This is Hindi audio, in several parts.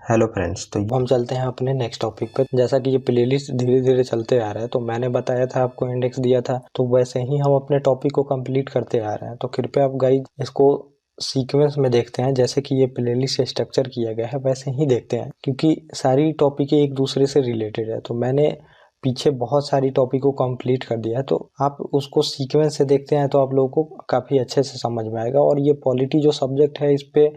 हेलो फ्रेंड्स, तो हम चलते हैं अपने नेक्स्ट टॉपिक पे। जैसा कि ये प्लेलिस्ट धीरे धीरे चलते आ रहा है, तो मैंने बताया था आपको, इंडेक्स दिया था, तो वैसे ही हम अपने टॉपिक को कंप्लीट करते आ रहे हैं। तो कृपया आप गाइज इसको सीक्वेंस में देखते हैं, जैसे कि ये प्लेलिस्ट स्ट्रक्चर किया गया है वैसे ही देखते हैं, क्योंकि सारी टॉपिक एक दूसरे से रिलेटेड है। तो मैंने पीछे बहुत सारी टॉपिक को कंप्लीट कर दिया है, तो आप उसको सीक्वेंस से देखते हैं तो आप लोगों को काफ़ी अच्छे से समझ में आएगा। और ये पॉलिटी जो सब्जेक्ट है, इस पे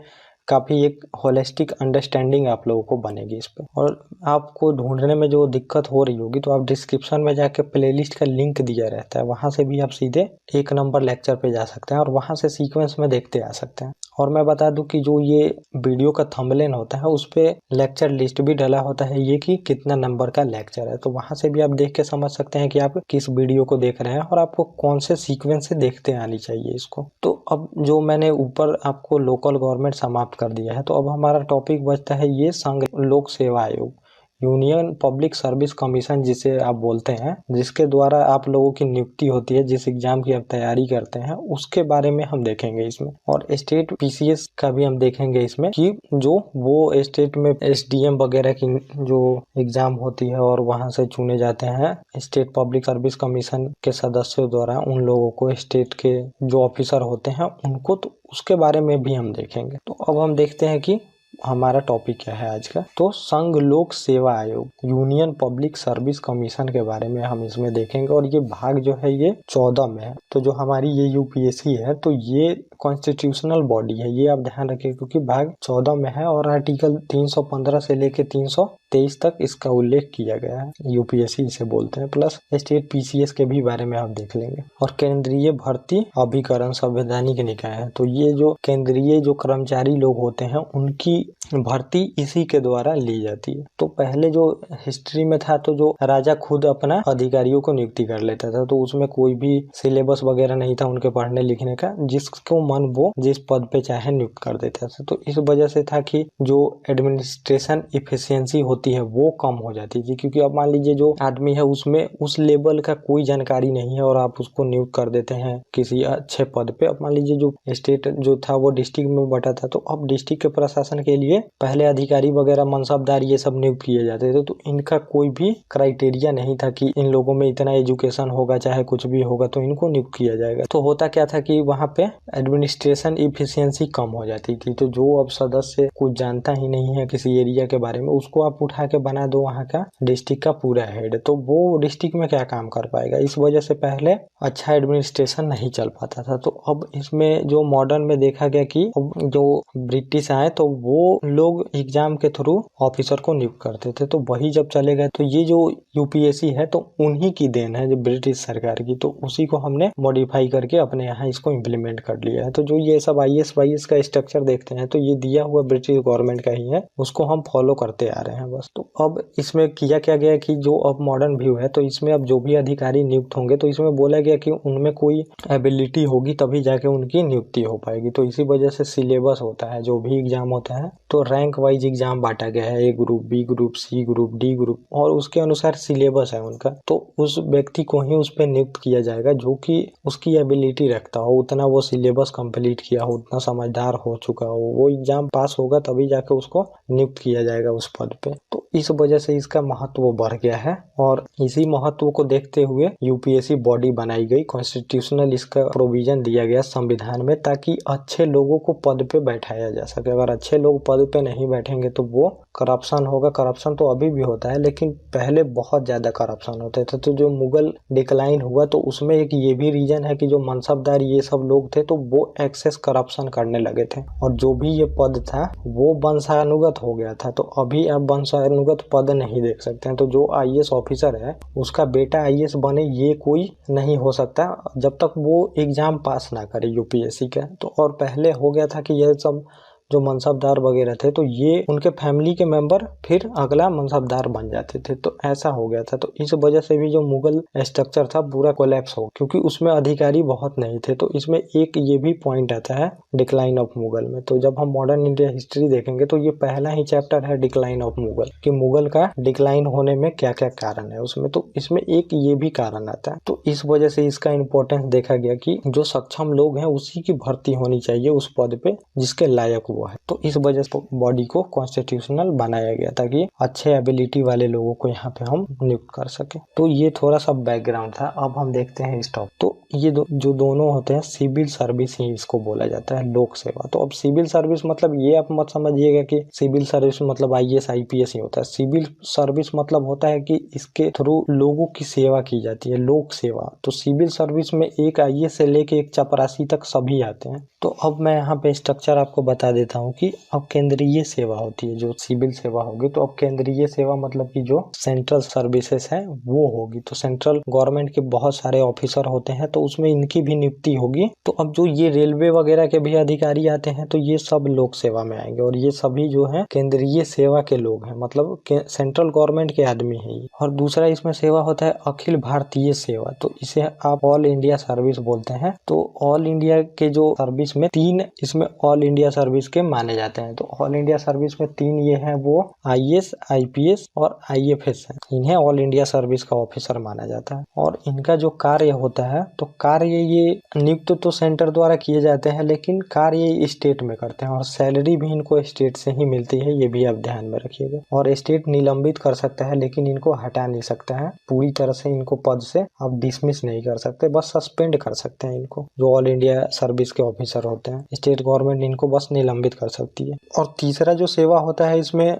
काफ़ी एक होलिस्टिक अंडरस्टैंडिंग आप लोगों को बनेगी इस पे। और आपको ढूंढने में जो दिक्कत हो रही होगी, तो आप डिस्क्रिप्शन में जाके प्लेलिस्ट का लिंक दिया रहता है, वहाँ से भी आप सीधे 1 नंबर लेक्चर पे जा सकते हैं और वहाँ से सीक्वेंस में देखते आ सकते हैं। और मैं बता दूं कि जो ये वीडियो का थंबनेल होता है, उस पे लेक्चर लिस्ट भी डला होता है, ये कि कितना नंबर का लेक्चर है। तो वहाँ से भी आप देख के समझ सकते हैं कि आप किस वीडियो को देख रहे हैं और आपको कौन से सीक्वेंस से देखते आनी चाहिए इसको। तो अब जो मैंने ऊपर आपको लोकल गवर्नमेंट समाप्त कर दिया है, तो अब हमारा टॉपिक बचता है ये संघ लोक सेवा आयोग, यूनियन पब्लिक सर्विस कमीशन जिसे आप बोलते हैं, जिसके द्वारा आप लोगों की नियुक्ति होती है, जिस एग्जाम की आप तैयारी करते हैं उसके बारे में हम देखेंगे इसमें। और स्टेट पीसीएस का भी हम देखेंगे इसमें, कि जो वो स्टेट में एसडीएम वगैरह की जो एग्जाम होती है और वहां से चुने जाते हैं स्टेट पब्लिक सर्विस कमीशन के सदस्यों द्वारा, उन लोगों को, स्टेट के जो ऑफिसर होते हैं उनको, तो उसके बारे में भी हम देखेंगे। तो अब हम देखते हैं कि हमारा टॉपिक क्या है आज का। तो संघ लोक सेवा आयोग, यूनियन पब्लिक सर्विस कमीशन के बारे में हम इसमें देखेंगे। और ये भाग जो है ये 14 में है। तो जो हमारी ये यूपीएससी है, तो ये कॉन्स्टिट्यूशनल बॉडी है, ये आप ध्यान रखिए, क्योंकि भाग 14 में है और आर्टिकल 315 से लेके 323 तक इसका उल्लेख किया गया है। यूपीएससी इसे बोलते हैं। प्लस स्टेट पीसीएस के भी बारे में हम देख लेंगे। और केंद्रीय भर्ती अभिकरण संवैधानिक निकाय है, तो ये जो केंद्रीय जो कर्मचारी लोग होते हैं उनकी भर्ती इसी के द्वारा ली जाती है। तो पहले जो हिस्ट्री में था, तो जो राजा खुद अपना अधिकारियों को नियुक्ति कर लेता था, तो उसमें कोई भी सिलेबस वगैरह नहीं था उनके पढ़ने लिखने का, जिसको मन वो जिस पद पे चाहे नियुक्त कर देता था। तो इस वजह से था कि जो एडमिनिस्ट्रेशन इफिशियंसी होती है वो कम हो जाती थी, क्योंकि अब मान लीजिए जो आदमी है उसमें उस लेवल का कोई जानकारी नहीं है और आप उसको नियुक्त कर देते हैं किसी अच्छे पद पे। अब मान लीजिए जो स्टेट जो था वो डिस्ट्रिक्ट में बटा था, तो अब डिस्ट्रिक्ट के प्रशासन के लिए पहले अधिकारी वगैरह, मनसबदार, ये सब नियुक्त किए जाते थे। तो इनका कोई भी क्राइटेरिया नहीं था कि इन लोगों में इतना एजुकेशन होगा, चाहे कुछ भी होगा तो इनको नियुक्त किया जाएगा। तो होता क्या था कि वहाँ पे एडमिनिस्ट्रेशन इफिशियंसी कम हो जाती थी। तो जो अब सदस्य कुछ जानता ही नहीं है किसी एरिया के बारे में, उसको आप उठा के बना दो वहाँ का डिस्ट्रिक्ट का पूरा हेड, तो वो डिस्ट्रिक्ट में क्या काम कर पाएगा। इस वजह से पहले अच्छा एडमिनिस्ट्रेशन नहीं चल पाता था। तो अब इसमें जो मॉडर्न में देखा गया कि जो ब्रिटिश आए, तो वो लोग एग्जाम के थ्रू ऑफिसर को नियुक्त करते थे। तो वही जब चले गए, तो ये जो यूपीएससी है तो उन्हीं की देन है, जो ब्रिटिश सरकार की। तो उसी को हमने मॉडिफाई करके अपने यहाँ इसको इम्प्लीमेंट कर लिया है। तो जो ये सब आईएएस वाईएएस का स्ट्रक्चर देखते हैं, तो ये दिया हुआ ब्रिटिश गवर्नमेंट का ही है, उसको हम फॉलो करते आ रहे हैं बस। तो अब इसमें किया क्या गया कि जो अब मॉडर्न व्यू है, तो इसमें अब जो भी अधिकारी नियुक्त होंगे, तो इसमें बोला गया कि उनमें कोई एबिलिटी होगी तभी जाके उनकी नियुक्ति हो पाएगी। तो इसी वजह से सिलेबस होता है, जो भी एग्जाम होता है, तो रैंक वाइज एग्जाम बांटा गया है, A group, B group, C group, D group, और उसके अनुसार सिलेबस है उनका। तो उस व्यक्ति को ही उस पर नियुक्त किया जाएगा जो कि उसकी एबिलिटी रखता हो, उतना वो सिलेबस कंप्लीट किया हो, उतना समझदार हो चुका हो, वो एग्जाम पास होगा तभी जाके उसको नियुक्त किया जाएगा उस पद पे। तो इस वजह से इसका महत्व बढ़ गया है और इसी महत्व को देखते हुए यूपीएससी बॉडी बनाई गई। कॉन्स्टिट्यूशनल इसका प्रोविजन दिया गया संविधान में, ताकि अच्छे लोगों को पद पे बैठाया जा सके। अगर अच्छे लोग पद पे नहीं बैठेंगे तो वो करप्शन होगा। करप्शन तो अभी भी होता है, लेकिन पहले बहुत ज्यादा करप्शन होते थे। तो जो मुगल डिक्लाइन हुआ, तो उसमें एक ये भी रीजन है कि जो मनसबदार ये सब लोग थे, तो वो एक्सेस करप्शन करने लगे थे और जो भी ये पद था वो वंशानुगत हो गया था। तो अभी आप वंशानुगत पद नहीं देख सकते हैं। तो जो आईएएस ऑफिसर है उसका बेटा आईएएस बने, ये कोई नहीं हो सकता जब तक वो एग्जाम पास ना करे यूपीएससी का। तो और पहले हो गया था कि ये सब जो मनसबदार वगैरह थे, तो ये उनके फैमिली के मेंबर फिर अगला मनसबदार बन जाते थे। तो ऐसा हो गया था। तो इस वजह से भी जो मुगल स्ट्रक्चर था पूरा कोलैप्स हो, क्योंकि उसमें अधिकारी बहुत नहीं थे। तो इसमें एक ये भी पॉइंट आता है डिक्लाइन ऑफ मुगल में। तो जब हम मॉडर्न इंडिया हिस्ट्री देखेंगे, तो ये पहला ही चैप्टर है डिक्लाइन ऑफ मुगल, कि मुगल का डिक्लाइन होने में क्या क्या कारण है उसमें। तो इसमें एक ये भी कारण आता है। तो इस वजह से इसका इंपॉर्टेंस देखा गया कि जो सक्षम लोग हैं उसी की भर्ती होनी चाहिए उस पद पे जिसके लायक वो है। तो इस वजह से बॉडी को कॉन्स्टिट्यूशनल बनाया गया ताकि अच्छे एबिलिटी वाले लोगों को यहाँ पे हम नियुक्त कर सके। तो ये थोड़ा सा बैकग्राउंड था। अब हम देखते हैं इस टॉपिक। तो ये जो दोनों होते हैं सिविल सर्विस ही इसको बोला जाता है, लोक सेवा। तो अब सिविल सर्विस मतलब ये आप मत समझिएगा कि सिविल सर्विस मतलब IAS IPS ही होता है। सिविल सर्विस मतलब होता है कि इसके थ्रू लोगों की सेवा की जाती है, लोक सेवा। तो सिविल सर्विस में एक IAS से लेके एक चपरासी तक सभी आते हैं। तो अब मैं यहाँ पे स्ट्रक्चर आपको बता देता हूँ कि अब केंद्रीय सेवा होती है, जो सिविल सेवा होगी। तो अब केंद्रीय सेवा मतलब कि जो सेंट्रल सर्विसेज है वो होगी। तो सेंट्रल गवर्नमेंट के बहुत सारे ऑफिसर होते हैं, तो उसमें इनकी भी नियुक्ति होगी। तो अब जो ये रेलवे वगैरह के भी अधिकारी आते हैं, तो ये सब लोक सेवा में आएंगे और ये सभी जो है केंद्रीय सेवा के लोग हैं, मतलब सेंट्रल गवर्नमेंट के आदमी है। और दूसरा इसमें सेवा होता है अखिल भारतीय सेवा। तो इसे आप ऑल इंडिया सर्विस बोलते हैं। तो ऑल इंडिया के जो सर्विस में 3 इसमें ऑल इंडिया सर्विस के माने जाते हैं। तो ऑल इंडिया सर्विस में 3 ये हैं, वो IAS IPS और IFS है। इन्हें ऑल इंडिया सर्विस का ऑफिसर माना जाता है। और इनका जो कार्य होता है, तो कार्य ये नियुक्त तो सेंटर द्वारा किए जाते हैं, लेकिन कार्य ये स्टेट में करते हैं और सैलरी भी इनको स्टेट से ही मिलती है, ये भी आप ध्यान में रखिएगा। और स्टेट निलंबित कर सकता है लेकिन इनको हटा नहीं सकता है पूरी तरह से। इनको पद से आप डिसमिस नहीं कर सकते, बस सस्पेंड कर सकते हैं इनको। जो ऑल इंडिया सर्विस के ऑफिसर होते हैं, स्टेट गवर्नमेंट इनको बस निलंबित कर सकती है। और तीसरा जो सेवा होता है इसमें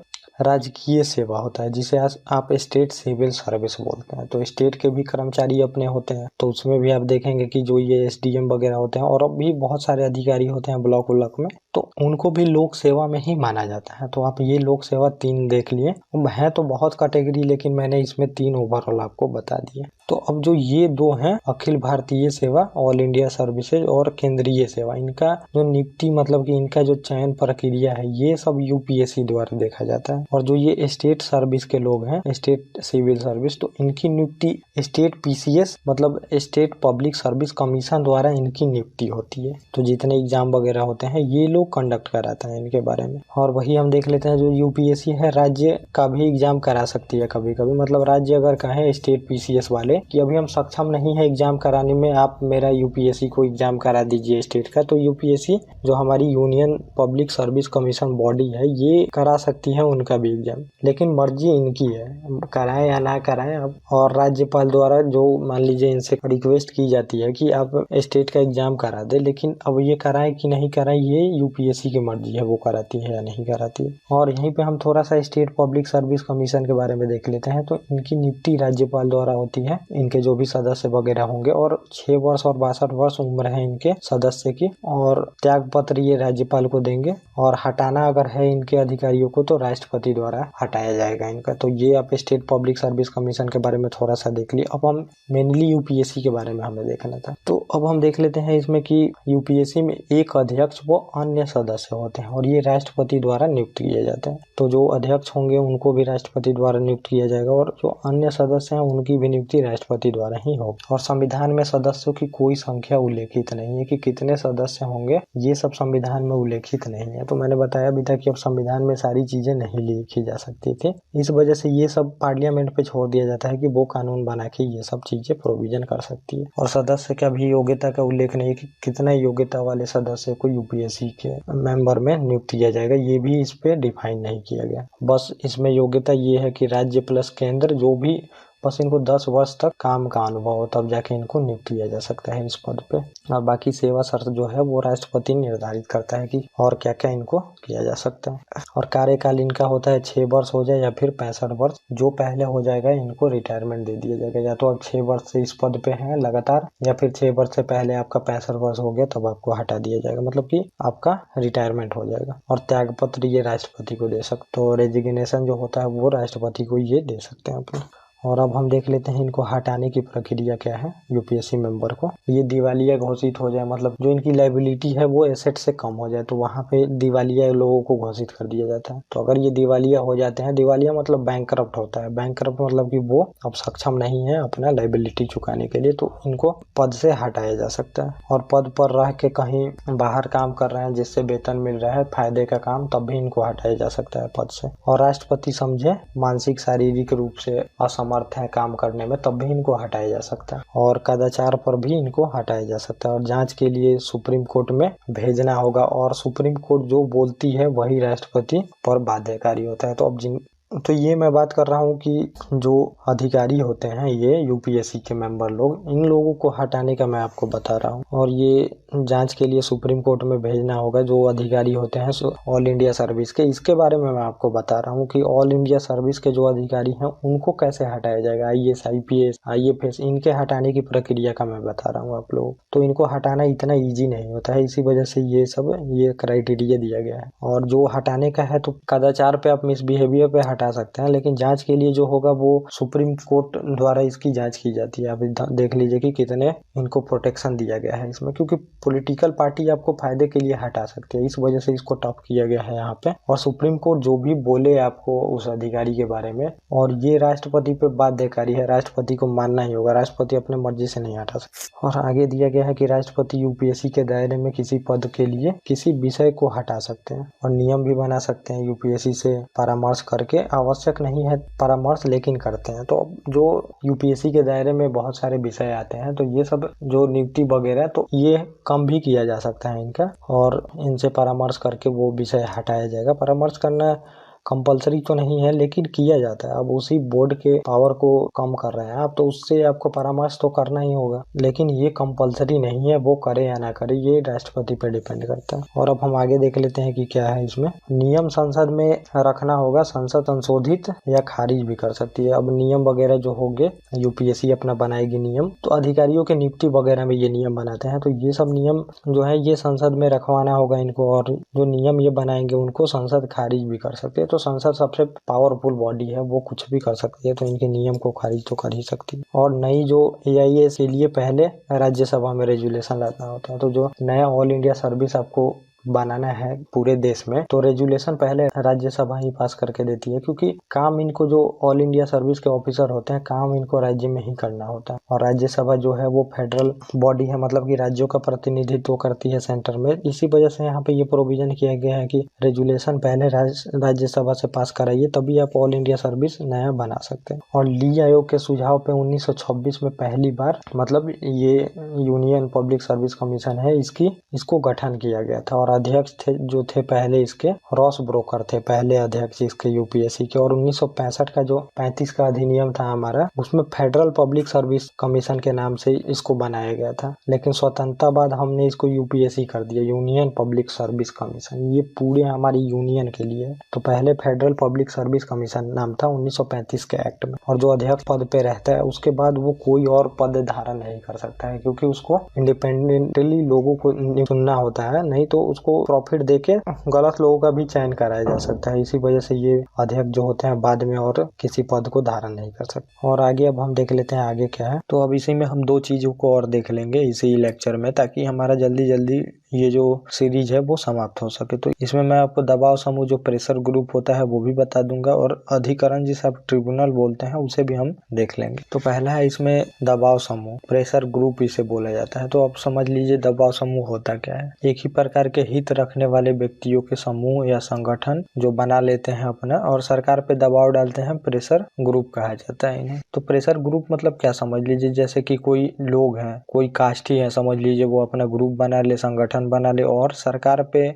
राजकीय सेवा होता है, जिसे आप स्टेट सिविल सर्विस बोलते हैं। तो स्टेट के भी कर्मचारी अपने होते हैं, तो उसमें भी आप देखेंगे कि जो ये SDM वगैरह होते हैं और अब भी बहुत सारे अधिकारी होते हैं ब्लॉक में, तो उनको भी लोक सेवा में ही माना जाता है। तो आप ये लोक सेवा 3 देख लिए। है तो बहुत कैटेगरी, लेकिन मैंने इसमें 3 ओवरऑल आपको बता दिए। तो अब जो ये 2 हैं, अखिल भारतीय सेवा ऑल इंडिया सर्विसेज और केंद्रीय सेवा, इनका जो नियुक्ति मतलब कि इनका जो चयन प्रक्रिया है, ये सब UPSC द्वारा देखा जाता है। और जो ये स्टेट सर्विस के लोग हैं, स्टेट सिविल सर्विस, तो इनकी नियुक्ति स्टेट PCS मतलब स्टेट पब्लिक सर्विस कमीशन द्वारा इनकी नियुक्ति होती है। तो जितने एग्जाम वगैरह होते हैं ये लोग कंडक्ट कराता है इनके बारे में। और वही हम देख लेते हैं जो UPSC है, राज्य का भी एग्जाम करा सकती है कभी कभी। मतलब राज्य अगर कहें स्टेट PCS वाले कि अभी हम सक्षम नहीं है एग्जाम कराने में, आप मेरा UPSC को एग्जाम करा दीजिए स्टेट का, तो UPSC जो हमारी union public service commission body है, ये करा सकती है उनका भी एग्जाम। लेकिन मर्जी इनकी है, कराएं या ना कराएं। अब और राज्यपाल द्वारा जो मान लीजिए इनसे रिक्वेस्ट की जाती है कि आप स्टेट का एग्जाम करा दे, लेकिन अब ये कराएं कि नहीं कराएं ये UPSC की मर्जी है, वो कराती है या नहीं कराती है। और यहीं पे हम थोड़ा सा स्टेट पब्लिक सर्विस कमीशन के बारे में देख लेते हैं। तो इनकी नियुक्ति राज्यपाल द्वारा होती है, इनके जो भी सदस्य वगैरह होंगे, और 6 वर्ष और 62 वर्ष उम्र है इनके सदस्य की। और त्याग पत्र ये राज्यपाल को देंगे, और हटाना अगर है इनके अधिकारियों को तो राष्ट्रपति द्वारा हटाया जाएगा इनका। तो ये आप स्टेट पब्लिक सर्विस कमीशन के बारे में थोड़ा सा देख लिए। अब हम मेनली UPSC के बारे में हमें देखना था। तो अब हम देख लेते हैं इसमें कि UPSC में एक अध्यक्ष व अन्य सदस्य होते हैं और ये राष्ट्रपति द्वारा नियुक्त किए जाते हैं। तो जो अध्यक्ष होंगे उनको भी राष्ट्रपति द्वारा नियुक्त किया जाएगा, और जो अन्य सदस्य हैं उनकी भी नियुक्ति राष्ट्रपति द्वारा ही होगी। और संविधान में सदस्यों की कोई संख्या उल्लेखित नहीं है कि कितने सदस्य होंगे, ये सब संविधान में उल्लेखित नहीं है। तो मैंने बताया भी था कि अब संविधान में सारी चीजें नहीं लिखी जा सकती थी, इस वजह से ये सब पार्लियामेंट पे छोड़ दिया जाता है कि वो कानून बना के ये सब चीजें प्रोविजन कर सकती है। और सदस्य का भी योग्यता का उल्लेख नहीं है कि कितना योग्यता वाले सदस्य को UPSC के मेंबर में नियुक्त किया जाएगा, ये भी इस पे डिफाइन नहीं किया गया। बस इसमें योग्यता ये है कि राज्य प्लस केंद्र जो भी, बस इनको 10 वर्ष तक काम का अनुभव हो, तब जाके इनको नियुक्त किया जा सकता है इस पद पे। और बाकी सेवा शर्त जो है वो राष्ट्रपति निर्धारित करता है कि और क्या क्या इनको किया जा सकता है। और कार्यकाल इनका होता है 6 वर्ष हो जाए या फिर 65 वर्ष, जो पहले हो जाएगा इनको रिटायरमेंट दे दिया जाएगा। या तो आप 6 वर्ष से इस पद पे हैं लगातार, या फिर 6 वर्ष से पहले आपका 65 वर्ष हो गया तब आपको हटा दिया जाएगा, मतलब कि आपका रिटायरमेंट हो जाएगा। और त्याग पत्र ये राष्ट्रपति को दे सकते, तो रेजिग्नेशन जो होता है वो राष्ट्रपति को ये दे सकते हैं अपने। और अब हम देख लेते हैं इनको हटाने की प्रक्रिया क्या है UPSC मेंबर को। ये दिवालिया घोषित हो जाए, मतलब जो इनकी लायबिलिटी है वो एसेट से कम हो जाए, तो वहाँ पे दिवालिया लोगों को घोषित कर दिया जाता है। तो अगर ये दिवालिया हो जाते हैं, दिवालिया मतलब बैंकरप्ट होता है, बैंकरप्ट मतलब कि वो अब सक्षम नहीं है अपना लायबिलिटी चुकाने के लिए, तो इनको पद से हटाया जा सकता है। और पद पर रह के कहीं बाहर काम कर रहे हैं जिससे वेतन मिल रहा है, फायदे का काम, तब भी इनको हटाया जा सकता है पद से। और राष्ट्रपति समझे मानसिक शारीरिक रूप से असमर्थ समर्थ है काम करने में तब भी इनको हटाया जा सकता है, और कदाचार पर भी इनको हटाया जा सकता है, और जांच के लिए सुप्रीम कोर्ट में भेजना होगा, और सुप्रीम कोर्ट जो बोलती है वही राष्ट्रपति पर बाध्यकारी होता है। तो ये मैं बात कर रहा हूँ कि जो अधिकारी होते हैं ये यूपीएससी के मेंबर लोग, इन लोगों को हटाने का मैं आपको बता रहा हूँ, और ये जांच के लिए सुप्रीम कोर्ट में भेजना होगा जो अधिकारी होते हैं ऑल इंडिया सर्विस के। इसके बारे में मैं आपको बता रहा हूँ कि ऑल इंडिया सर्विस के जो अधिकारी हैं उनको कैसे हटाया जाएगा, आईएएस आईपीएस आईएफएस, इनके हटाने की प्रक्रिया का मैं बता रहा हूँ आप लोगों को। तो इनको हटाना इतना ईजी नहीं होता है, इसी वजह से ये क्राइटेरिया दिया गया है। और जो हटाने का है तो कदाचार पे आप मिसबिहेवियर पे हटा सकते हैं, लेकिन जांच के लिए जो होगा वो सुप्रीम कोर्ट द्वारा इसकी जांच की जाती है। आप देख लीजिए कि कितने इनको प्रोटेक्शन दिया गया है इसमें, क्योंकि पॉलिटिकल पार्टी आपको फायदे के लिए हटा सकती है, इस वजह से इसको टफ किया गया है यहाँ पे। और सुप्रीम कोर्ट जो भी बोले आपको उस अधिकारी के बारे में, और ये राष्ट्रपति पे बाध्यकारी है, राष्ट्रपति को मानना ही होगा, राष्ट्रपति अपने मर्जी से नहीं हटा सकता। और आगे दिया गया है कि राष्ट्रपति यूपीएससी के दायरे में किसी पद के लिए किसी विषय को हटा सकते हैं और नियम भी बना सकते हैं यूपीएससी से परामर्श करके। आवश्यक नहीं है परामर्श, लेकिन करते हैं। तो जो यूपीएससी के दायरे में बहुत सारे विषय आते हैं तो ये सब जो नियुक्ति वगैरह तो ये कम भी किया जा सकता है इनका, और इनसे परामर्श करके वो विषय हटाया जाएगा। परामर्श करना कंपलसरी तो नहीं है, लेकिन किया जाता है। अब उसी बोर्ड के पावर को कम कर रहे हैं आप, तो उससे आपको परामर्श तो करना ही होगा, लेकिन ये कंपलसरी नहीं है, वो करे या ना करे ये राष्ट्रपति पे डिपेंड करता है। और अब हम आगे देख लेते हैं कि क्या है इसमें। नियम संसद में रखना होगा, संसद संशोधित या खारिज भी कर सकती है। अब नियम वगैरह जो होंगे यूपीएससी अपना बनाएगी नियम, तो अधिकारियों के नियुक्ति वगैरह में ये नियम बनाते हैं, तो ये सब नियम जो है ये संसद में रखवाना होगा इनको, और जो नियम ये बनाएंगे उनको संसद खारिज भी कर सकते हैं। तो संसद सबसे पावरफुल बॉडी है, वो कुछ भी कर सकती है, तो इनके नियम को खारिज तो कर ही सकती है। और नई जो एआईएस के लिए पहले राज्यसभा में रेजुलेशन लाना होता है, तो जो नया ऑल इंडिया सर्विस आपको बनाना है पूरे देश में, तो रेजुलेशन पहले राज्यसभा ही पास करके देती है, क्योंकि काम इनको जो ऑल इंडिया सर्विस के ऑफिसर होते हैं काम इनको राज्य में ही करना होता है। और राज्यसभा जो है वो फेडरल बॉडी है, मतलब कि राज्यों का प्रतिनिधित्व करती है सेंटर में। इसी वजह से यहाँ पे ये प्रोविजन किया गया है कि रेजुलेशन पहले राज्यसभा से पास कराइए, तभी आप ऑल इंडिया सर्विस नया बना सकते हैं। और ली आयोग के सुझाव पे 1926 में पहली बार, मतलब ये यूनियन पब्लिक सर्विस कमीशन है, इसको गठन किया गया था। और अध्यक्ष जो थे पहले इसके रॉस ब्रोकर थे पहले अध्यक्ष इसके यूपीएससी के। और 1965 का जो 35 का अधिनियम था हमारा, उसमें फेडरल पब्लिक सर्विस कमीशन के नाम से इसको बनाया गया था, लेकिन स्वतंत्रता बाद हमने इसको यूपीएससी कर दिया, यूनियन पब्लिक सर्विस कमीशन। ये पूरे हमारी यूनियन के लिए है। तो पहले फेडरल पब्लिक सर्विस कमीशन नाम था 1935 के एक्ट में। और जो अध्यक्ष पद पे रहता है उसके बाद वो कोई और पद धारण नहीं कर सकता है, क्योंकि उसको इंडिपेंडेंटली लोगों को चुनना होता है, नहीं तो उसको प्रॉफिट देके गलत लोगों का भी चयन कराया जा सकता है। इसी वजह से ये अध्यक्ष जो होते हैं बाद में और किसी पद को धारण नहीं कर सकते। और आगे अब हम देख लेते हैं आगे क्या है। तो अब इसी में हम दो चीजों को और देख लेंगे इसी लेक्चर में, ताकि हमारा जल्दी जल्दी ये जो सीरीज है वो समाप्त हो सके। तो इसमें मैं आपको दबाव समूह जो प्रेशर ग्रुप होता है वो भी बता दूंगा, और अधिकरण जिसे आप ट्रिब्यूनल बोलते हैं उसे भी हम देख लेंगे। तो पहला है इसमें दबाव समूह, प्रेशर ग्रुप इसे बोला जाता है। तो आप समझ लीजिए दबाव समूह होता क्या है। एक ही प्रकार के हित रखने वाले व्यक्तियों के समूह या संगठन जो बना लेते हैं अपना और सरकार पे दबाव डालते हैं, प्रेशर ग्रुप कहा जाता है इन्हें। तो प्रेशर ग्रुप मतलब क्या समझ लीजिए, जैसे कि कोई लोग हैं, कोई कास्ट ही है समझ लीजिए, वो अपना ग्रुप बना ले, संगठन बना ले और सरकार पे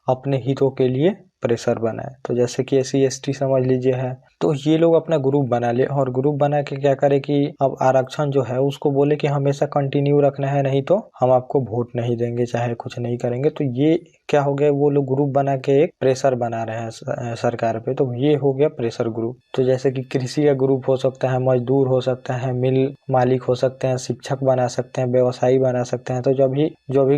अपने हितों के लिए प्रेशर बनाए। तो जैसे कि SC ST समझ लीजिए है, तो ये लोग अपना ग्रुप बना ले और ग्रुप बना के क्या करे कि अब आरक्षण जो है उसको बोले कि हमेशा कंटिन्यू रखना है, नहीं तो हम आपको वोट नहीं देंगे, चाहे कुछ नहीं करेंगे। तो ये क्या हो गया, वो लोग ग्रुप बना के एक प्रेशर बना रहे हैं सरकार पे, तो ये हो गया प्रेशर ग्रुप। तो जैसे कि कृषि का ग्रुप हो सकता है, मजदूर हो सकता है, मिल मालिक हो सकते हैं, शिक्षक बना सकते हैं, व्यवसायी बना सकते हैं। तो जो भी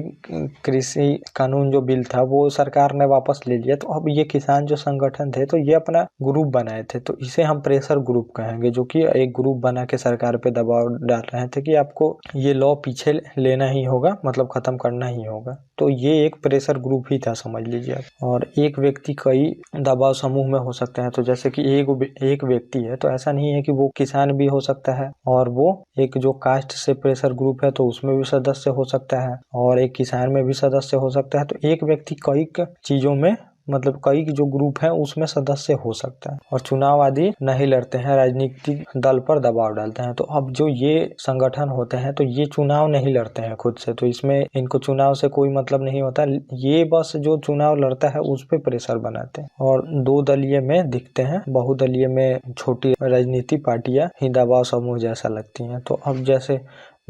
कृषि कानून जो बिल था वो सरकार ने वापस ले लिया, तो अब ये किसान जो संगठन थे तो ये अपना ग्रुप बनाए थे, तो इसे हम प्रेशर ग्रुप कहेंगे, जो कि एक ग्रुप बना के सरकार पे दबाव डाल रहे थे कि आपको ये लॉ पीछे लेना ही होगा, मतलब खत्म करना ही होगा। तो ये एक प्रेशर ग्रुप ही था समझ लीजिए। और एक व्यक्ति कई दबाव समूह में हो सकते हैं। तो जैसे कि एक व्यक्ति है, तो ऐसा नहीं है कि वो किसान भी हो सकता है, और वो एक जो कास्ट से प्रेशर ग्रुप है तो उसमें भी सदस्य हो सकता है, और एक किसान में भी सदस्य हो सकता है। तो एक व्यक्ति कई चीजों में मतलब कई जो ग्रुप हैं उसमें सदस्य हो सकता है, और चुनाव आदि नहीं लड़ते हैं, राजनीतिक दल पर दबाव डालते हैं। तो अब जो ये संगठन होते हैं तो ये चुनाव नहीं लड़ते हैं खुद से, तो इसमें इनको चुनाव से कोई मतलब नहीं होता, ये बस जो चुनाव लड़ता है उस पे प्रेशर बनाते हैं। और 2 दलीय में दिखते हैं, बहुदलीय में छोटी राजनीति पार्टियां ही दबाव समूह जैसा लगती हैं। तो अब जैसे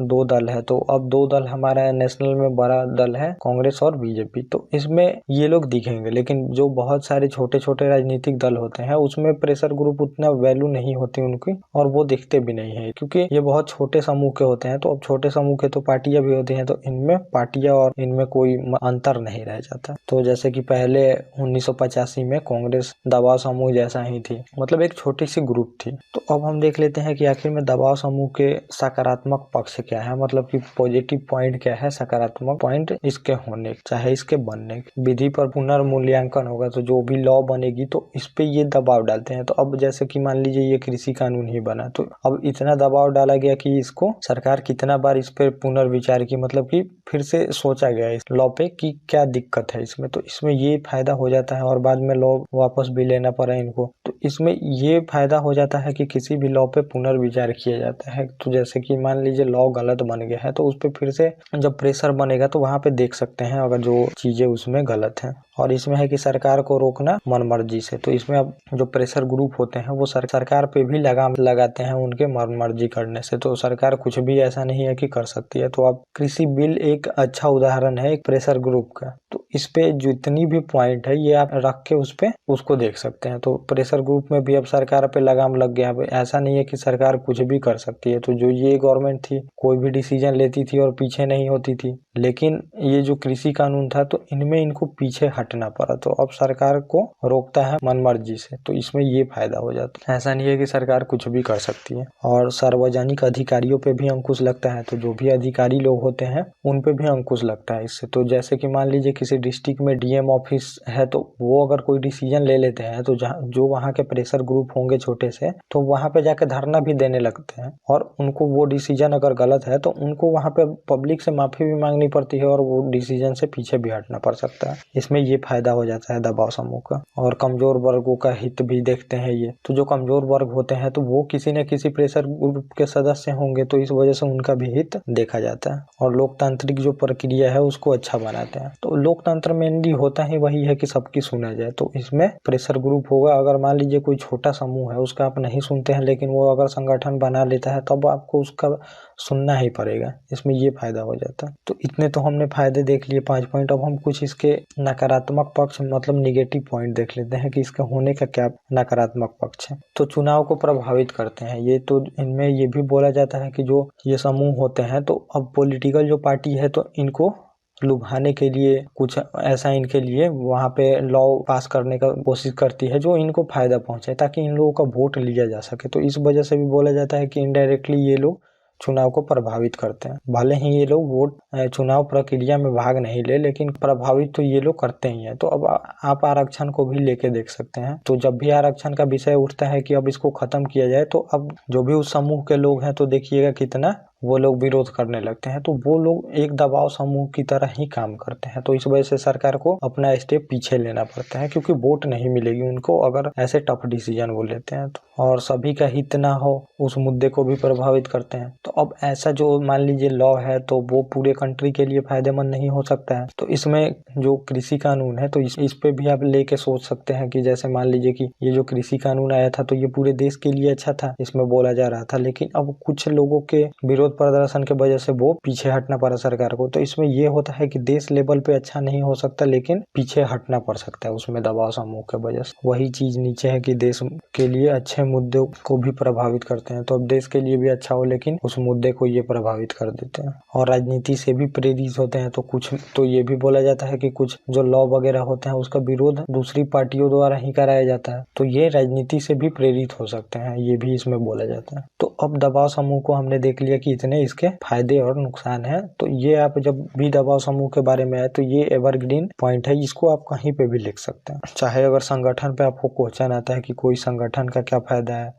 2 दल है, तो अब 2 दल हमारा नेशनल में बड़ा दल है कांग्रेस और बीजेपी, तो इसमें ये लोग दिखेंगे। लेकिन जो बहुत सारे छोटे छोटे राजनीतिक दल होते हैं उसमें प्रेशर ग्रुप उतना वैल्यू नहीं होती उनकी, और वो दिखते भी नहीं है क्योंकि ये बहुत छोटे समूह के होते हैं। तो अब छोटे समूह के तो पार्टियां भी होती हैं, तो इनमें पार्टियां और इनमें कोई अंतर नहीं रह जाता। तो जैसे कि पहले 1985 में कांग्रेस दबाव समूह जैसा ही थी, मतलब एक छोटी सी ग्रुप थी। तो अब हम देख लेते हैं कि आखिर में दबाव समूह के सकारात्मक पक्ष क्या है, मतलब कि पॉजिटिव पॉइंट क्या है, सकारात्मक पॉइंट इसके होने चाहे इसके बनने। विधि पर पुनर्मूल्यांकन होगा, तो जो भी लॉ बनेगी तो इस पे ये दबाव डालते हैं। तो अब जैसे कि मान लीजिए ये कृषि कानून ही बना, तो अब इतना दबाव डाला गया कि इसको सरकार कितना बार इस पे पुनर्विचार की, मतलब कि फिर से सोचा गया इस लॉ पे कि क्या दिक्कत है इसमें, तो इसमें ये फायदा हो जाता है। और बाद में लॉ वापस भी लेना पड़ा इनको, तो इसमें ये फायदा हो जाता है कि किसी भी लॉ पे पुनर्विचार किया जाता है। तो जैसे कि मान लीजिए लॉ गलत बन गया है, तो उस पे फिर से जब प्रेशर बनेगा तो वहां पे देख सकते हैं अगर जो चीजें उसमें गलत हैं। और इसमें है कि सरकार को रोकना मनमर्जी से, तो इसमें अब जो प्रेशर ग्रुप होते हैं वो सरकार पे भी लगाम लगाते हैं उनके मनमर्जी करने से, तो सरकार कुछ भी ऐसा नहीं है कि कर सकती है। तो अब कृषि बिल एक अच्छा उदाहरण है एक प्रेशर ग्रुप का। तो इस पे जितनी भी पॉइंट है ये आप रख के उस पे उसको देख सकते हैं। तो प्रेशर ग्रुप में भी अब सरकार पे लगाम लग गया। ऐसा नहीं है कि सरकार कुछ भी कर सकती है, तो जो ये गवर्नमेंट थी कोई भी डिसीजन लेती थी और पीछे नहीं होती थी, लेकिन ये जो कृषि कानून था तो इनमें इनको पीछे हटना पड़ा, तो अब सरकार को रोकता है मनमर्जी से, तो इसमें ये फायदा हो जाता है। ऐसा नहीं है कि सरकार कुछ भी कर सकती है। और सार्वजनिक अधिकारियों पे भी अंकुश लगता है, तो जो भी अधिकारी लोग होते हैं उन पे भी अंकुश लगता है इससे। तो जैसे कि मान लीजिए किसी डिस्ट्रिक्ट में डीएम ऑफिस है, तो वो अगर कोई डिसीजन ले लेते हैं तो जो वहाँ के प्रेशर ग्रुप होंगे छोटे से, तो वहाँ पे जाके धरना भी देने लगते हैं, और उनको वो डिसीजन अगर गलत है तो उनको वहाँ पे पब्लिक से माफी भी मांगनी पड़ती है और वो डिसीजन से पीछे भी हटना पड़ सकता है। इसमें ये फायदा हो जाता है दबाव समूह का। और कमजोर वर्गों का हित भी देखते हैं ये, तो जो कमजोर वर्ग होते हैं तो वो किसी न किसी प्रेशर ग्रुप के सदस्य होंगे, तो इस वजह से उनका भी हित देखा जाता है। और लोकतांत्रिक जो प्रक्रिया है उसको अच्छा बनाते हैं। तो लोकतंत्र मेनली होता ही वही है कि सबकी सुना जाए, तो इसमें प्रेशर ग्रुप होगा। अगर मान लीजिए कोई छोटा समूह है उसका आप नहीं सुनते हैं, लेकिन वो अगर संगठन बना लेता है तब आपको उसका सुनना ही पड़ेगा, इसमें ये फायदा हो जाता है। तो इतने तो हमने फायदे देख लिए 5 पॉइंट। अब हम कुछ इसके नकारात्मक पक्ष मतलब निगेटिव पॉइंट देख लेते हैं कि इसके होने का क्या नकारात्मक पक्ष है। तो चुनाव को प्रभावित करते हैं ये, तो इनमें ये भी बोला जाता है कि जो ये समूह होते हैं तो अब पॉलिटिकल जो पार्टी है तो इनको लुभाने के लिए कुछ ऐसा इनके लिए वहाँ पे लॉ पास करने का कोशिश करती है जो इनको फायदा पहुंचे, ताकि इन लोगों का वोट लिया जा सके। तो इस वजह से भी बोला जाता है कि इनडायरेक्टली ये लोग चुनाव को प्रभावित करते हैं। भले ही ये लोग वोट चुनाव प्रक्रिया में भाग नहीं ले, लेकिन प्रभावित तो ये लोग करते ही हैं। तो अब आप आरक्षण को भी लेके देख सकते हैं। तो जब भी आरक्षण का विषय उठता है कि अब इसको खत्म किया जाए, तो अब जो भी उस समूह के लोग हैं तो देखिएगा कितना वो लोग विरोध करने लगते हैं। तो वो लोग एक दबाव समूह की तरह ही काम करते हैं। तो इस वजह से सरकार को अपना स्टेप पीछे लेना पड़ता है, क्योंकि वोट नहीं मिलेगी उनको अगर ऐसे टफ डिसीजन वो लेते हैं तो। और सभी का हित ना हो उस मुद्दे को भी प्रभावित करते हैं। तो अब ऐसा जो मान लीजिए लॉ है तो वो पूरे कंट्री के लिए फायदेमंद नहीं हो सकता है। तो इसमें जो कृषि कानून है तो इस पे भी आप लेके सोच सकते हैं कि जैसे मान लीजिए कि ये जो कृषि कानून आया था तो ये पूरे देश के लिए अच्छा था, इसमें बोला जा रहा था, लेकिन अब कुछ लोगों के विरोध प्रदर्शन के वजह से वो पीछे हटना पड़ा सरकार को। तो इसमें ये होता है कि देश लेवल पे अच्छा नहीं हो सकता, लेकिन पीछे हटना पड़ सकता है उसमें दबाव समूह के वजह से। वही चीज नीचे है कि देश के लिए अच्छे मुद्दों को भी प्रभावित करते हैं। तो अब देश के लिए भी अच्छा हो, लेकिन उस मुद्दे को ये प्रभावित कर देते हैं। और राजनीति से भी प्रेरित होते हैं। तो कुछ तो ये भी बोला जाता है कि कुछ जो लॉ वगैरह होते हैं उसका विरोध दूसरी पार्टियों द्वारा ही कराया जाता है, तो ये राजनीति से भी प्रेरित हो सकते हैं, ये भी इसमें बोला जाता है। तो अब दबाव समूह को हमने देख लिया कि इतने इसके फायदे और नुकसान है। तो ये आप जब भी दबाव समूह के बारे में है तो ये एवरग्रीन पॉइंट है, इसको आप कहीं पे भी लिख सकते हैं। चाहे अगर संगठन पे आपको क्वेश्चन आता है कि कोई संगठन का क्या फायदा है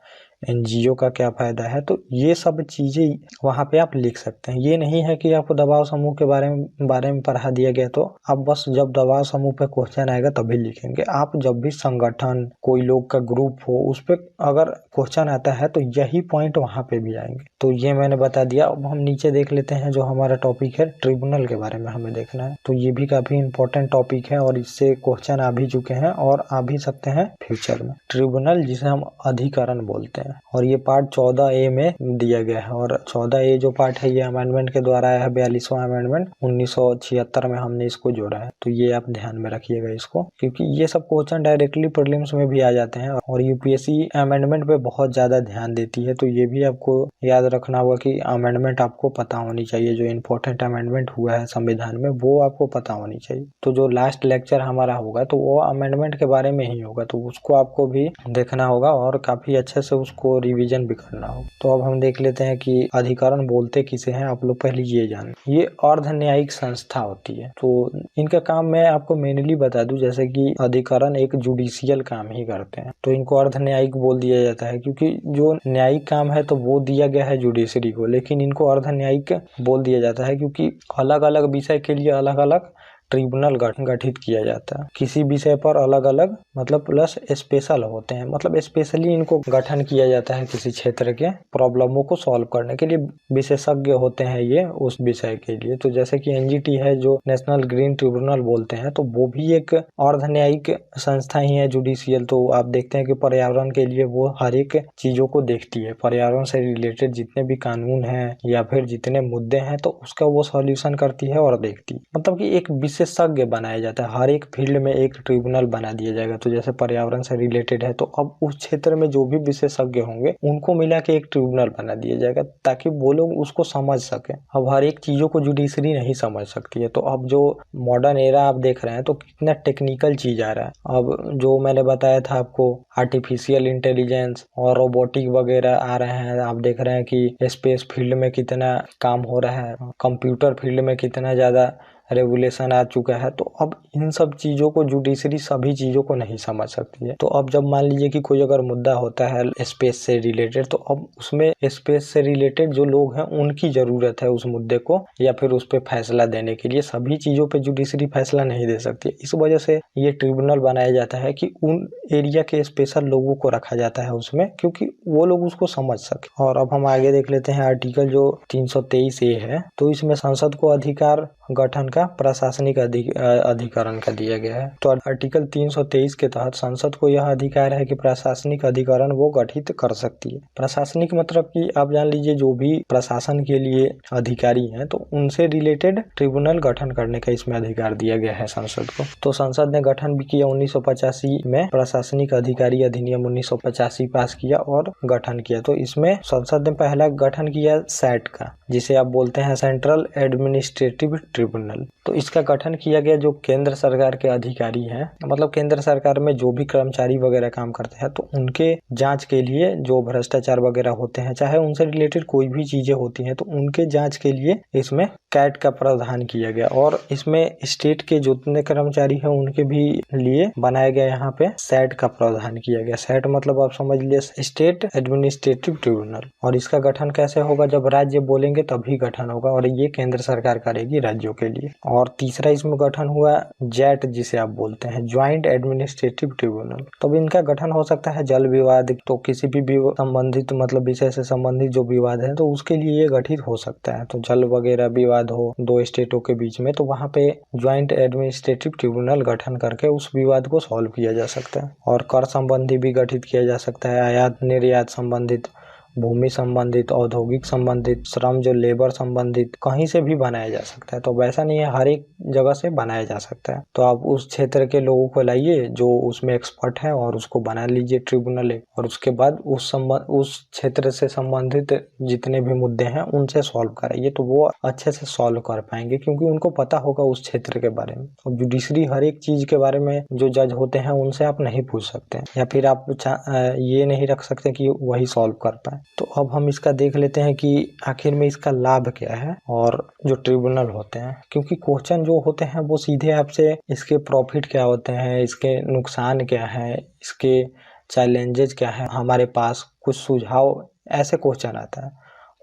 एनजीओ का क्या फायदा है, तो ये सब चीजें वहाँ पे आप लिख सकते हैं। ये नहीं है कि आपको दबाव समूह के बारे में पढ़ा दिया गया तो आप बस जब दबाव समूह पे क्वेश्चन आएगा तभी लिखेंगे। आप जब भी संगठन, कोई लोग का ग्रुप हो, उस पे अगर क्वेश्चन आता है तो यही पॉइंट वहाँ पे भी आएंगे। तो ये मैंने बता दिया। अब हम नीचे देख लेते हैं जो हमारा टॉपिक है ट्रिब्यूनल के बारे में हमें देखना है। तो ये भी काफी इंपॉर्टेंट टॉपिक है और इससे क्वेश्चन आ भी चुके हैं और आ भी सकते हैं फ्यूचर में। ट्रिब्यूनल जिसे हम अधिकरण बोलते हैं, और ये पार्ट 14A में दिया गया है। और 14A जो पार्ट है ये अमेंडमेंट के द्वारा आया है, 42वां अमेंडमेंट 1976 में हमने इसको जोड़ा है। तो ये आप ध्यान में रखिएगा इसको, क्योंकि ये सब क्वेश्चन डायरेक्टली प्रीलिम्स में भी आ जाते हैं और यूपीएससी अमेंडमेंट पे बहुत ज्यादा ध्यान देती है। तो ये भी आपको याद रखना होगा कि अमेंडमेंट आपको पता होनी चाहिए, जो इम्पोर्टेंट अमेंडमेंट हुआ है संविधान में वो आपको पता होनी चाहिए। तो जो लास्ट लेक्चर हमारा होगा तो वो अमेंडमेंट के बारे में ही होगा, तो उसको आपको भी देखना होगा और काफी अच्छे से उसको रिवीजन भी करना होगा। तो अब हम देख लेते हैं कि अधिकरण बोलते किसे हैं। आप लोग पहले ये जान, ये अर्ध न्यायिक संस्था होती है। तो इनका काम मैं आपको मेनली बता दूं, जैसे कि अधिकरण एक जुडिशियल काम ही करते हैं, तो इनको अर्ध न्यायिक बोल दिया जाता है, क्योंकि जो न्यायिक काम है तो वो दिया गया है जुडिशरी को, लेकिन इनको अर्ध न्यायिक बोल दिया जाता है क्योंकि अलग अलग विषय के लिए अलग अलग ट्रिब्यूनल गठित किया जाता है। किसी विषय पर अलग अलग मतलब प्लस स्पेशल होते हैं, मतलब स्पेशली इनको गठन किया जाता है किसी क्षेत्र के प्रॉब्लमों को सॉल्व करने के लिए। विशेषज्ञ होते हैं ये उस विषय के लिए। तो जैसे कि एनजीटी है जो नेशनल ग्रीन ट्रिब्यूनल बोलते हैं, तो वो भी एक अर्ध न्यायिक संस्था ही है जुडिशियल। तो आप देखते हैं कि पर्यावरण के लिए वो हर एक चीजों को देखती है, पर्यावरण से रिलेटेड जितने भी कानून हैं या फिर जितने मुद्दे हैं तो उसका वो सॉल्यूशन करती है और देखती है। मतलब कि एक विशेषज्ञ बनाया जाता है, हर एक फील्ड में एक ट्रिब्यूनल बना दिया जाएगा। तो जैसे पर्यावरण से रिलेटेड है तो अब उस क्षेत्र में जो भी विशेषज्ञ होंगे उनको मिला के एक ट्रिब्यूनल बना दिया जाएगा ताकि वो लोग उसको समझ सके। अब हर एक चीजों को जुडिशरी नहीं समझ सकती है। तो अब जो मॉडर्न एरा आप देख रहे हैं तो कितना टेक्निकल चीज आ रहा है। अब जो मैंने बताया था आपको आर्टिफिशियल इंटेलिजेंस और रोबोटिक वगैरह आ रहे हैं। आप देख रहे हैं कि स्पेस फील्ड में कितना काम हो रहा है, कंप्यूटर फील्ड में कितना ज्यादा रेगुलेशन आ चुका है। तो अब इन सब चीज़ों को जुडिशरी सभी चीज़ों को नहीं समझ सकती है। तो अब जब मान लीजिए कि कोई अगर मुद्दा होता है स्पेस से रिलेटेड, तो अब उसमें स्पेस से रिलेटेड जो लोग हैं उनकी ज़रूरत है उस मुद्दे को या फिर उस पर फैसला देने के लिए। सभी चीज़ों पे जुडिशरी फैसला नहीं दे सकती। इस वजह से ये ट्रिब्यूनल बनाया जाता है कि उन एरिया के स्पेशल लोगों को रखा जाता है उसमें, क्योंकि वो लोग उसको समझ सके। और अब हम आगे देख लेते हैं आर्टिकल जो 323A है। तो इसमें संसद को अधिकार गठन का प्रशासनिक अधिकरण का दिया गया है। तो आर्टिकल 323 के तहत संसद को यह अधिकार है कि प्रशासनिक अधिकरण वो गठित कर सकती है। प्रशासनिक मतलब कि आप जान लीजिए जो भी प्रशासन के लिए अधिकारी हैं तो उनसे रिलेटेड ट्रिब्यूनल गठन करने का इसमें अधिकार दिया गया है संसद को। तो संसद ने गठन भी किया 1985 में, प्रशासनिक अधिकारी अधिनियम 1985 पास किया और गठन किया। तो इसमें संसद ने पहला गठन किया सैट का, जिसे आप बोलते हैं सेंट्रल एडमिनिस्ट्रेटिव ट्रिब्यूनल। तो इसका गठन किया गया जो केंद्र सरकार के अधिकारी हैं, मतलब केंद्र सरकार में जो भी कर्मचारी वगैरह काम करते हैं तो उनके जांच के लिए जो भ्रष्टाचार वगैरह होते हैं, चाहे उनसे रिलेटेड कोई भी चीजें होती हैं, तो उनके जांच के लिए इसमें कैट का प्रावधान किया गया। और इसमें स्टेट के जितने कर्मचारी हैं उनके भी लिए बनाया गया यहाँ पे सैट का प्रावधान किया गया। सैट मतलब आप समझ लीजिए स्टेट एडमिनिस्ट्रेटिव ट्रिब्यूनल। और इसका गठन कैसे होगा, जब राज्य बोलेंगे तभी गठन होगा और ये केंद्र सरकार करेगी राज्यों के लिए। और तीसरा इसमें गठन हुआ जैट, जिसे आप बोलते हैं ज्वाइंट एडमिनिस्ट्रेटिव ट्रिब्यूनल। तो इनका गठन हो सकता है जल विवाद, तो किसी भी संबंधित मतलब विषय से संबंधित जो विवाद है तो उसके लिए ये गठित हो सकता है। तो जल वगैरह विवाद हो दो स्टेटों के बीच में, तो वहाँ पे ज्वाइंट एडमिनिस्ट्रेटिव ट्रिब्यूनल गठन करके उस विवाद को सॉल्व किया जा सकता है। और कर संबंधी भी गठित किया जा सकता है, आयात निर्यात संबंधित, भूमि संबंधित, औद्योगिक संबंधित, श्रम जो लेबर संबंधित, कहीं से भी बनाया जा सकता है। तो वैसा नहीं है, हर एक जगह से बनाया जा सकता है। तो आप उस क्षेत्र के लोगों को लाइए जो उसमें एक्सपर्ट है और उसको बना लीजिए ट्रिब्यूनल, और उसके बाद उस क्षेत्र से संबंधित जितने भी मुद्दे हैं उनसे सॉल्व कराइए, तो वो अच्छे से सॉल्व कर पाएंगे क्योंकि उनको पता होगा उस क्षेत्र के बारे में। और जुडिशरी हर एक चीज के बारे में जो जज होते हैं उनसे आप नहीं पूछ सकते या फिर आप ये नहीं रख सकते कि वही सॉल्व कर पाए। तो अब हम इसका देख लेते हैं कि आखिर में इसका लाभ क्या है और जो ट्रिब्यूनल होते हैं, क्योंकि क्वेश्चन जो होते हैं वो सीधे आपसे इसके प्रॉफिट क्या होते हैं, इसके नुकसान क्या है, इसके चैलेंजेस क्या है हमारे पास कुछ सुझाव, ऐसे क्वेश्चन आता है।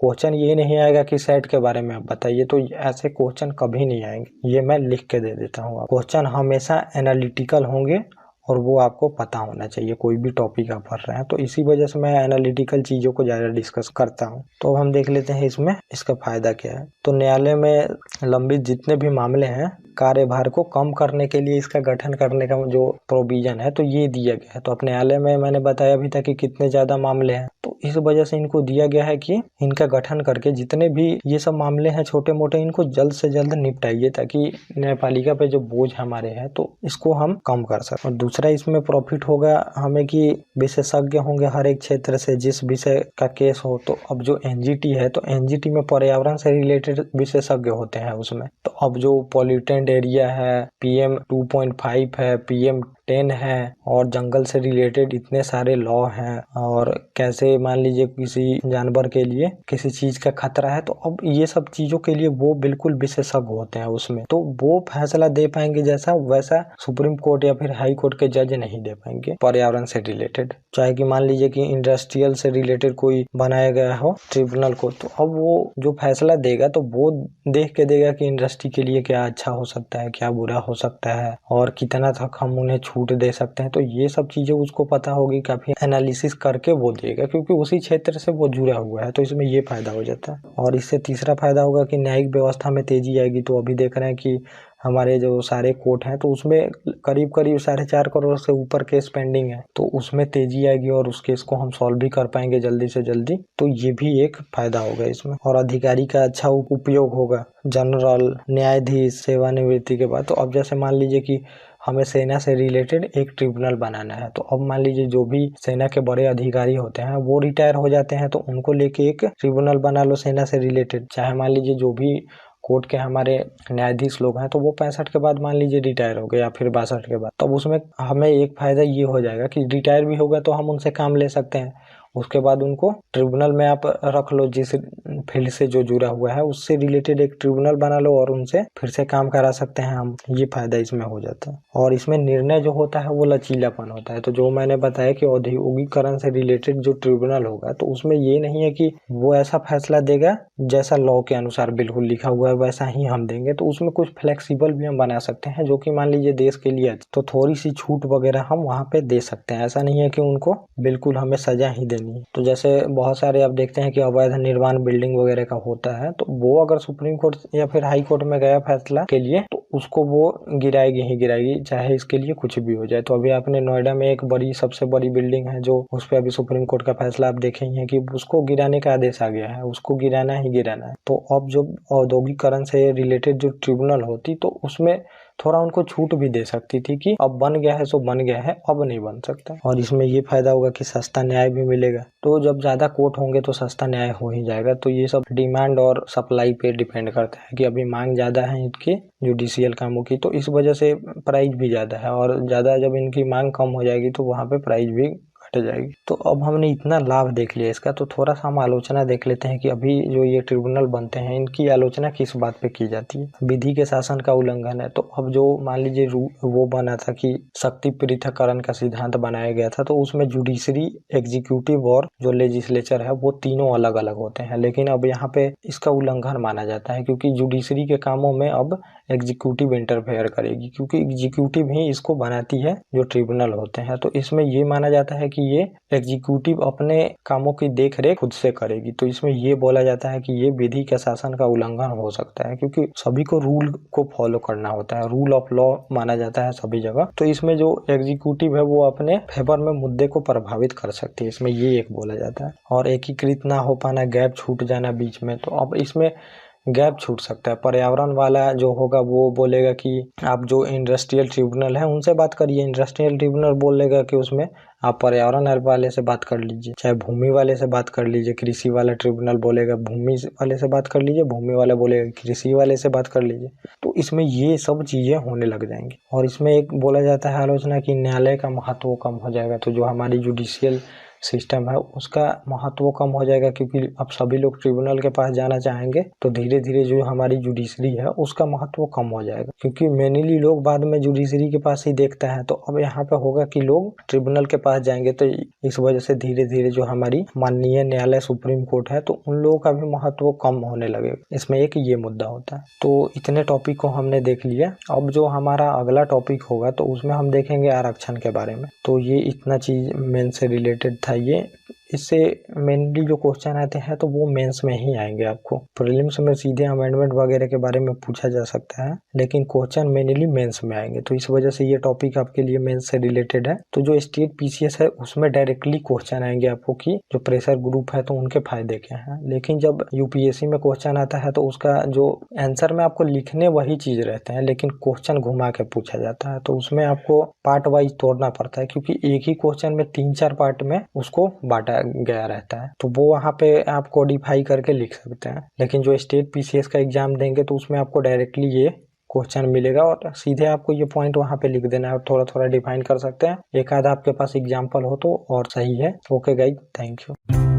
क्वेश्चन ये नहीं आएगा कि सेट के बारे में आप बताइए, तो ऐसे क्वेश्चन कभी नहीं आएंगे, ये मैं लिख के दे देता हूँ। क्वेश्चन हमेशा एनालिटिकल होंगे और वो आपको पता होना चाहिए, कोई भी टॉपिक आप पढ़ रहे हैं। तो इसी वजह से मैं एनालिटिकल चीज़ों को ज़्यादा डिस्कस करता हूँ। तो अब हम देख लेते हैं इसमें इसका फ़ायदा क्या है। तो न्यायालय में लंबित जितने भी मामले हैं, कार्यभार को कम करने के लिए इसका गठन करने का जो प्रोविजन है तो ये दिया गया है। तो अपने न्यायालय में मैंने बताया भी था कि कितने ज़्यादा मामले हैं, तो इस वजह से इनको दिया गया है कि इनका गठन करके जितने भी ये सब मामले हैं छोटे मोटे, इनको जल्द से जल्द निपटाइए, ताकि न्यायपालिका पे जो बोझ हमारे है तो इसको हम कम कर सकें। और दूसरा इसमें प्रॉफिट होगा हमें कि विशेषज्ञ होंगे हर एक क्षेत्र से, जिस विषय का केस हो। तो अब जो एनजीटी है, तो एनजीटी में पर्यावरण से रिलेटेड विशेषज्ञ होते हैं उसमें। तो अब जो पॉल्यूटेंट एरिया है, PM 2.5 है, PM 10 है, और जंगल से रिलेटेड इतने सारे लॉ हैं, और कैसे मान लीजिए किसी जानवर के लिए किसी चीज का खतरा है, तो अब ये सब चीजों के लिए वो बिल्कुल विशेषज्ञ होते हैं उसमें। तो वो फैसला दे पाएंगे जैसा वैसा सुप्रीम कोर्ट या फिर हाई कोर्ट के जज नहीं दे पाएंगे पर्यावरण से रिलेटेड। चाहे कि मान लीजिए कि इंडस्ट्रियल से रिलेटेड कोई बनाया गया हो ट्रिब्यूनल को, तो अब वो जो फैसला देगा तो वो देख के देगा कि इंडस्ट्री के लिए क्या अच्छा हो सकता है, क्या बुरा हो सकता है, और कितना तक हम उन्हें छूट दे सकते हैं। तो ये सब चीजें उसको पता होगी, काफी एनालिसिस करके वो देगा, क्योंकि उसी क्षेत्र से वो जुड़ा हुआ है। तो इसमें ये फायदा हो जाता है। और इससे तीसरा फायदा होगा कि न्यायिक व्यवस्था में तेजी आएगी। तो अभी देख रहे हैं कि हमारे जो सारे कोर्ट हैं तो उसमें करीब 4.5 करोड़ से ऊपर केस पेंडिंग है, तो उसमें तेजी आएगी और उस केस को हम सॉल्व भी कर पाएंगे जल्दी से जल्दी। तो ये भी एक फायदा होगा इसमें। और अधिकारी का अच्छा उपयोग होगा। जनरल न्यायाधीश सेवानिवृत्ति के बाद, तो अब जैसे मान लीजिए कि हमें सेना से रिलेटेड एक ट्रिब्यूनल बनाना है, तो अब मान लीजिए जो भी सेना के बड़े अधिकारी होते हैं वो रिटायर हो जाते हैं, तो उनको लेके एक ट्रिब्यूनल बना लो सेना से रिलेटेड। चाहे मान लीजिए जो भी कोर्ट के हमारे न्यायाधीश लोग हैं तो वो 65 के बाद मान लीजिए रिटायर हो गए, या फिर 62 के बाद, तब उसमें हमें एक फायदा ये हो जाएगा कि रिटायर भी होगा तो हम उनसे काम ले सकते हैं। उसके बाद उनको ट्रिब्यूनल में आप रख लो, जिस फील्ड से जो जुड़ा हुआ है उससे रिलेटेड एक ट्रिब्यूनल बना लो और उनसे फिर से काम करा सकते हैं हम। ये फायदा इसमें हो जाता है। और इसमें निर्णय जो होता है वो लचीलापन होता है। तो जो मैंने बताया कि औद्योगिकरण से रिलेटेड जो ट्रिब्यूनल होगा, तो उसमें ये नहीं है कि वो ऐसा फैसला देगा जैसा लॉ के अनुसार बिल्कुल लिखा हुआ है वैसा ही हम देंगे। तो उसमें कुछ फ्लेक्सिबल भी हम बना सकते हैं, जो कि मान लीजिए देश के लिए तो थोड़ी सी छूट वगैरह हम वहाँ पे दे सकते हैं। ऐसा नहीं है कि उनको बिल्कुल हमें सजा ही देनी है। तो जैसे बहुत सारे आप देखते हैं कि अवैध निर्माण बिल्डिंग वगैरह का होता है, तो वो अगर सुप्रीम कोर्ट या फिर हाई कोर्ट में गया फैसला के लिए, तो उसको वो गिराएगी ही गिराएगी, चाहे इसके लिए कुछ भी हो जाए। तो अभी आपने नोएडा में एक सबसे बड़ी बिल्डिंग है जो उस पर अभी सुप्रीम कोर्ट का फैसला आप देखे ही है कि उसको गिराने का आदेश आ गया है, उसको गिराना ही गिराना है। तो अब जो औद्योगिकरण से रिलेटेड जो ट्रिब्यूनल होती, तो उसमें थोड़ा उनको छूट भी दे सकती थी कि अब बन गया है सो बन गया है, अब नहीं बन सकता। और इसमें ये फायदा होगा कि सस्ता न्याय भी मिलेगा। तो जब ज्यादा कोर्ट होंगे तो सस्ता न्याय हो ही जाएगा। तो ये सब डिमांड और सप्लाई पे डिपेंड करता है कि अभी मांग ज्यादा है इनके जुडिशियल कामों की, तो इस वजह से प्राइस भी ज्यादा है, और ज्यादा जब इनकी मांग कम हो जाएगी तो वहाँ पे प्राइस भी घट जाएगी। तो अब हमने इतना लाभ देख लिया इसका, तो थोड़ा सा हम आलोचना देख लेते हैं कि अभी जो ये ट्रिब्यूनल बनते हैं इनकी आलोचना किस बात पे की जाती है। विधि के शासन का उल्लंघन है। तो अब जो मान लीजिए वो बना था कि शक्ति पृथक्करण का सिद्धांत बनाया गया था, तो उसमें जुडिशरी, एग्जीक्यूटिव और जो लेजिस्लेचर है वो तीनों अलग अलग होते हैं। लेकिन अब यहाँ पे इसका उल्लंघन माना जाता है, क्योंकि जुडिशरी के कामों में अब एग्जीक्यूटिव इंटरफेयर करेगी, क्योंकि एग्जीक्यूटिव ही इसको बनाती है जो ट्रिब्यूनल होते हैं। तो इसमें ये माना जाता है कि ये एग्जीक्यूटिव अपने कामों की देखरेख खुद से करेगी। तो इसमें ये बोला जाता है कि ये विधि के शासन का उल्लंघन हो सकता है, क्योंकि सभी को रूल को फॉलो करना होता है, रूल ऑफ लॉ माना जाता है सभी जगह। तो इसमें जो एग्जीक्यूटिव है वो अपने फेवर में मुद्दे को प्रभावित कर सकती है, इसमें ये एक बोला जाता है। और एकीकृत ना हो पाना, गैप छूट जाना बीच में, तो अब इसमें गैप छूट सकता है। पर्यावरण वाला जो होगा वो बोलेगा कि आप जो इंडस्ट्रियल ट्रिब्यूनल है उनसे बात करिए, इंडस्ट्रियल ट्रिब्यूनल बोलेगा कि उसमें आप पर्यावरण वाले से बात कर लीजिए, चाहे भूमि वाले से बात कर लीजिए। कृषि वाला ट्रिब्यूनल बोलेगा भूमि वाले से बात कर लीजिए, भूमि वाला बोलेगा कृषि वाले से बात कर लीजिए। तो इसमें ये सब चीजें होने लग जाएंगी। और इसमें एक बोला जाता है आलोचना कि न्यायालय का महत्व कम हो जाएगा। तो जो हमारी जुडिशियल सिस्टम है उसका महत्व कम हो जाएगा, क्योंकि अब सभी लोग ट्रिब्यूनल के पास जाना चाहेंगे तो धीरे धीरे जो हमारी जुडिशरी है उसका महत्व कम हो जाएगा, क्योंकि मेनली लोग बाद में जुडिशरी के पास ही देखते हैं। तो अब यहाँ पे होगा कि लोग ट्रिब्यूनल के पास जाएंगे, तो इस वजह से धीरे धीरे जो हमारी माननीय न्यायालय सुप्रीम कोर्ट है तो उन लोगों का भी महत्व कम होने लगेगा। इसमें एक ये मुद्दा होता है। तो इतने टॉपिक को हमने देख लिया। अब जो हमारा अगला टॉपिक होगा तो उसमें हम देखेंगे आरक्षण के बारे में। तो ये इतना चीज मेन से रिलेटेड था। ये इससे मेनली जो क्वेश्चन आते हैं तो वो मेंस में ही आएंगे। आपको प्रीलिम्स में सीधे अमेंडमेंट वगैरह के बारे में पूछा जा सकता है, लेकिन क्वेश्चन मेनली मेंस में आएंगे। तो इस वजह से ये टॉपिक आपके लिए मेंस से रिलेटेड है। तो जो स्टेट पीसीएस है उसमें डायरेक्टली क्वेश्चन आएंगे आपको कि जो प्रेशर ग्रुप है तो उनके फायदे क्या हैं। लेकिन जब यूपीएससी में क्वेश्चन आता है तो उसका जो आंसर में आपको लिखने वही चीज रहते हैं, लेकिन क्वेश्चन घुमा के पूछा जाता है। तो उसमें आपको पार्ट वाइज तोड़ना पड़ता है, क्योंकि एक ही क्वेश्चन में 3-4 पार्ट में उसको बांटा गया रहता है। तो वो वहाँ पे आप कोडिफाई करके लिख सकते हैं। लेकिन जो स्टेट पीसीएस का एग्जाम देंगे तो उसमें आपको डायरेक्टली ये क्वेश्चन मिलेगा और सीधे आपको ये पॉइंट वहाँ पे लिख देना है और थोड़ा थोड़ा डिफाइन कर सकते हैं। एक आधा आपके पास एग्जाम्पल हो तो और सही है। Okay guys, thank you.